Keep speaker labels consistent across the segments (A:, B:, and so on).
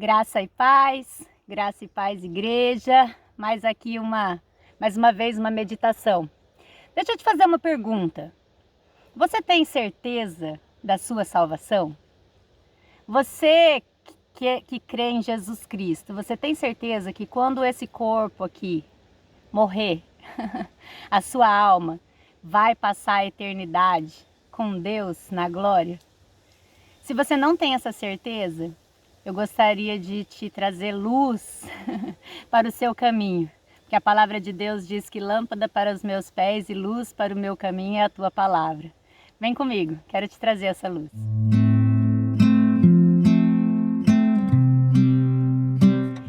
A: Graça e paz, igreja. Mais uma vez uma meditação. Deixa eu te fazer uma pergunta. Você tem certeza da sua salvação? Você que crê em Jesus Cristo, você tem certeza que quando esse corpo aqui morrer, a sua alma vai passar a eternidade com Deus na glória? Se você não tem essa certeza, eu gostaria de te trazer luz para o seu caminho. Porque a palavra de Deus diz que lâmpada para os meus pés e luz para o meu caminho é a tua palavra. Vem comigo, quero te trazer essa luz.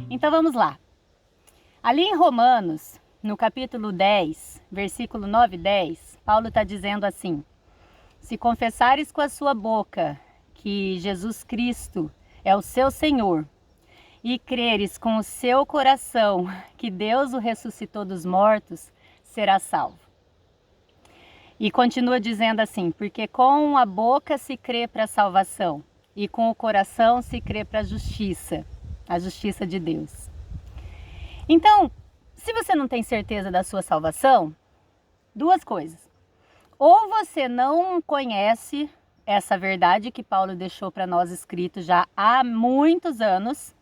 A: Então vamos lá. Ali em Romanos, no capítulo 10, versículo 9 e 10, Paulo está dizendo assim: se confessares com a sua boca que Jesus Cristo é o seu Senhor, e creres com o seu coração que Deus o ressuscitou dos mortos, serás salvo. E continua dizendo assim: porque com a boca se crê para a salvação, e com o coração se crê para a justiça de Deus. Então, se você não tem certeza da sua salvação, duas coisas. Ou você não conhece essa verdade que Paulo deixou para nós escrito já há muitos anos,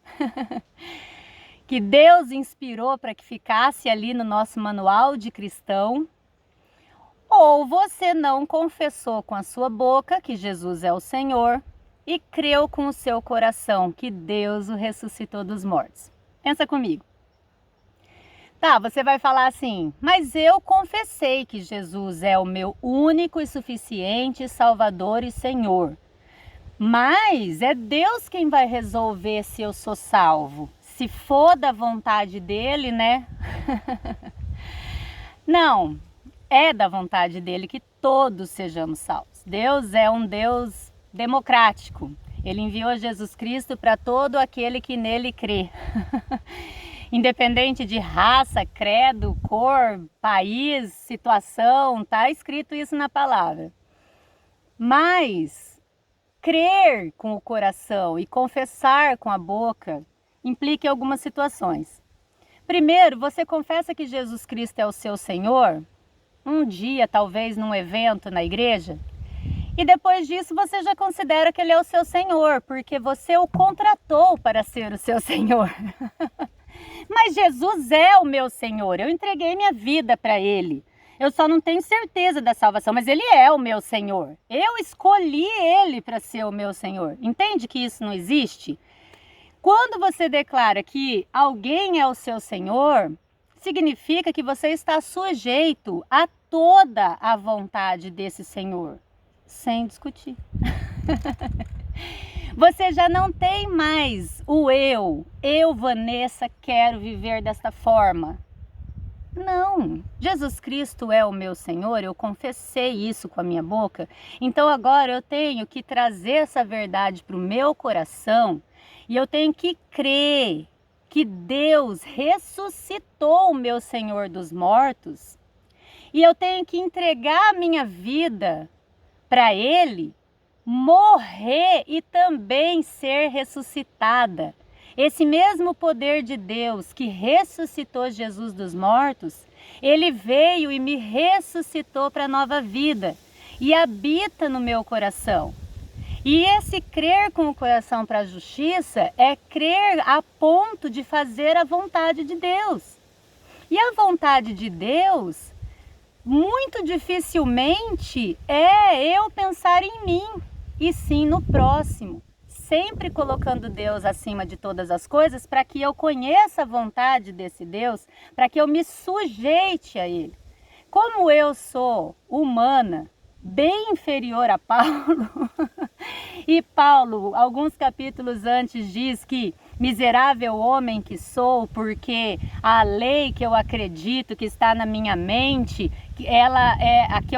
A: que Deus inspirou para que ficasse ali no nosso manual de cristão, ou você não confessou com a sua boca que Jesus é o Senhor e creu com o seu coração que Deus o ressuscitou dos mortos. Pensa comigo. Tá, você vai falar assim: mas eu confessei que Jesus é o meu único e suficiente Salvador e Senhor. Mas é Deus quem vai resolver se eu sou salvo. Se for da vontade dele, né? Não, é da vontade dele que todos sejamos salvos. Deus é um Deus democrático. Ele enviou Jesus Cristo para todo aquele que nele crê. Independente de raça, credo, cor, país, situação, está escrito isso na palavra. Mas crer com o coração e confessar com a boca implica em algumas situações. Primeiro, você confessa que Jesus Cristo é o seu Senhor, um dia, talvez num evento na igreja, e depois disso você já considera que Ele é o seu Senhor, porque você o contratou para ser o seu Senhor. Mas Jesus é o meu Senhor, eu entreguei minha vida para Ele. Eu só não tenho certeza da salvação, mas Ele é o meu Senhor. Eu escolhi Ele para ser o meu Senhor. Entende que isso não existe? Quando você declara que alguém é o seu Senhor, significa que você está sujeito a toda a vontade desse Senhor, sem discutir. Você já não tem mais o eu, Vanessa, quero viver desta forma. Não, Jesus Cristo é o meu Senhor, eu confessei isso com a minha boca, então agora eu tenho que trazer essa verdade para o meu coração e eu tenho que crer que Deus ressuscitou o meu Senhor dos mortos e eu tenho que entregar a minha vida para Ele, morrer e também ser ressuscitada. Esse mesmo poder de Deus que ressuscitou Jesus dos mortos, Ele veio e me ressuscitou para a nova vida e habita no meu coração. E esse crer com o coração para a justiça é crer a ponto de fazer a vontade de Deus. E a vontade de Deus, muito dificilmente é eu pensar em mim, e sim no próximo, sempre colocando Deus acima de todas as coisas para que eu conheça a vontade desse Deus, para que eu me sujeite a Ele. Como eu sou humana, bem inferior a Paulo, e Paulo, alguns capítulos antes, diz que miserável homem que sou, porque a lei que eu acredito que está na minha mente, ela é a que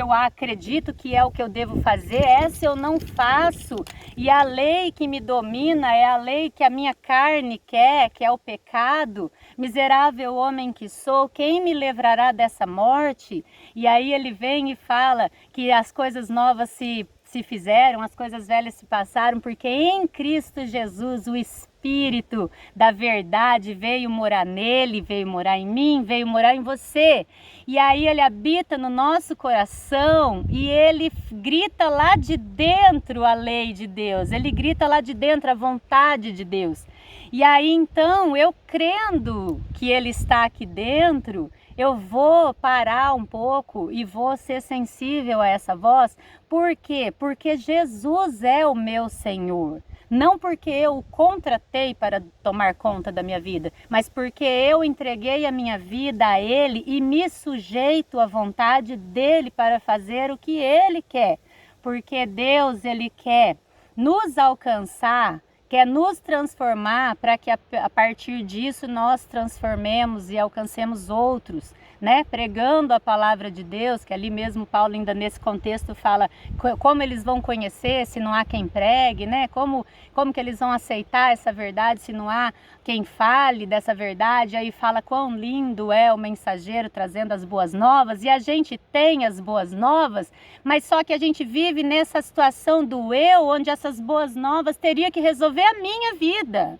A: eu acredito que é o que eu devo fazer, essa eu não faço, e a lei que me domina é a lei que a minha carne quer, que é o pecado. Miserável homem que sou, quem me livrará dessa morte? E aí ele vem e fala que as coisas novas se se fizeram, as coisas velhas se passaram, porque em Cristo Jesus o Espírito da verdade veio morar nele, veio morar em mim, veio morar em você. E aí ele habita no nosso coração e ele grita lá de dentro a lei de Deus, ele grita lá de dentro a vontade de Deus. E aí então, eu crendo que ele está aqui dentro, eu vou parar um pouco e vou ser sensível a essa voz. Por quê? Porque Jesus é o meu Senhor. Não porque eu o contratei para tomar conta da minha vida, mas porque eu entreguei a minha vida a Ele e me sujeito à vontade dEle para fazer o que Ele quer. Porque Deus, Ele quer nos alcançar, quer nos transformar para que a partir disso nós transformemos e alcancemos outros, né? Pregando a palavra de Deus, que ali mesmo Paulo ainda nesse contexto fala como eles vão conhecer se não há quem pregue, né? Como que eles vão aceitar essa verdade se não há quem fale dessa verdade. Aí fala quão lindo é o mensageiro trazendo as boas novas, e a gente tem as boas novas, mas só que a gente vive nessa situação do eu, onde essas boas novas teria que resolver a minha vida.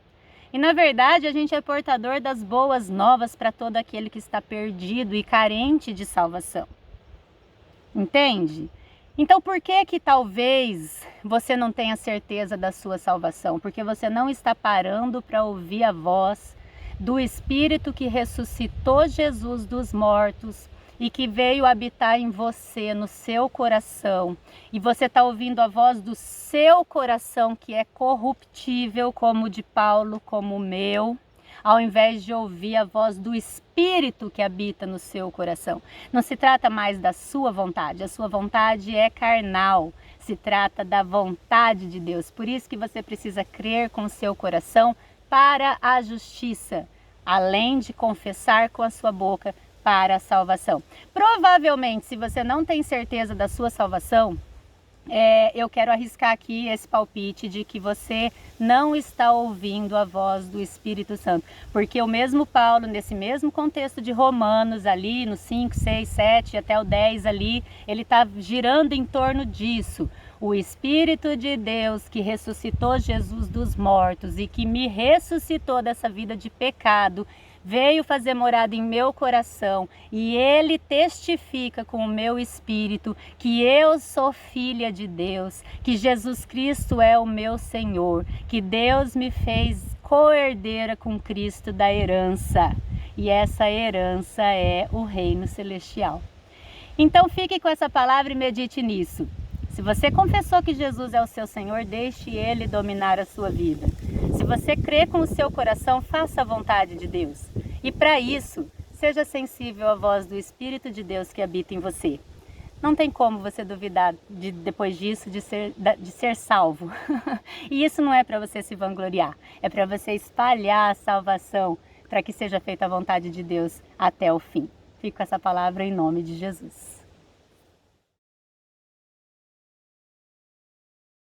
A: E na verdade a gente é portador das boas novas para todo aquele que está perdido e carente de salvação. Entende? Então por que talvez você não tenha certeza da sua salvação? Porque você não está parando para ouvir a voz do Espírito que ressuscitou Jesus dos mortos e que veio habitar em você, no seu coração. E você está ouvindo a voz do seu coração, que é corruptível, como o de Paulo, como o meu, ao invés de ouvir a voz do Espírito que habita no seu coração. Não se trata mais da sua vontade, a sua vontade é carnal, se trata da vontade de Deus. Por isso que você precisa crer com o seu coração para a justiça, além de confessar com a sua boca para a salvação. Provavelmente, se você não tem certeza da sua salvação, eu quero arriscar aqui esse palpite de que você não está ouvindo a voz do Espírito Santo. Porque o mesmo Paulo, nesse mesmo contexto de Romanos, ali no 5, 6, 7 até o 10 ali, ele está girando em torno disso. O Espírito de Deus que ressuscitou Jesus dos mortos e que me ressuscitou dessa vida de pecado, veio fazer morada em meu coração, e ele testifica com o meu espírito que eu sou filha de Deus, que Jesus Cristo é o meu Senhor, que Deus me fez co-herdeira com Cristo da herança, e essa herança é o reino celestial. Então fique com essa palavra e medite nisso. Se você confessou que Jesus é o seu Senhor, deixe Ele dominar a sua vida. Se você crê com o seu coração, faça a vontade de Deus. E para isso, seja sensível à voz do Espírito de Deus que habita em você. Não tem como você duvidar depois disso de ser salvo. E isso não é para você se vangloriar, é para você espalhar a salvação, para que seja feita a vontade de Deus até o fim. Fico com essa palavra em nome de Jesus.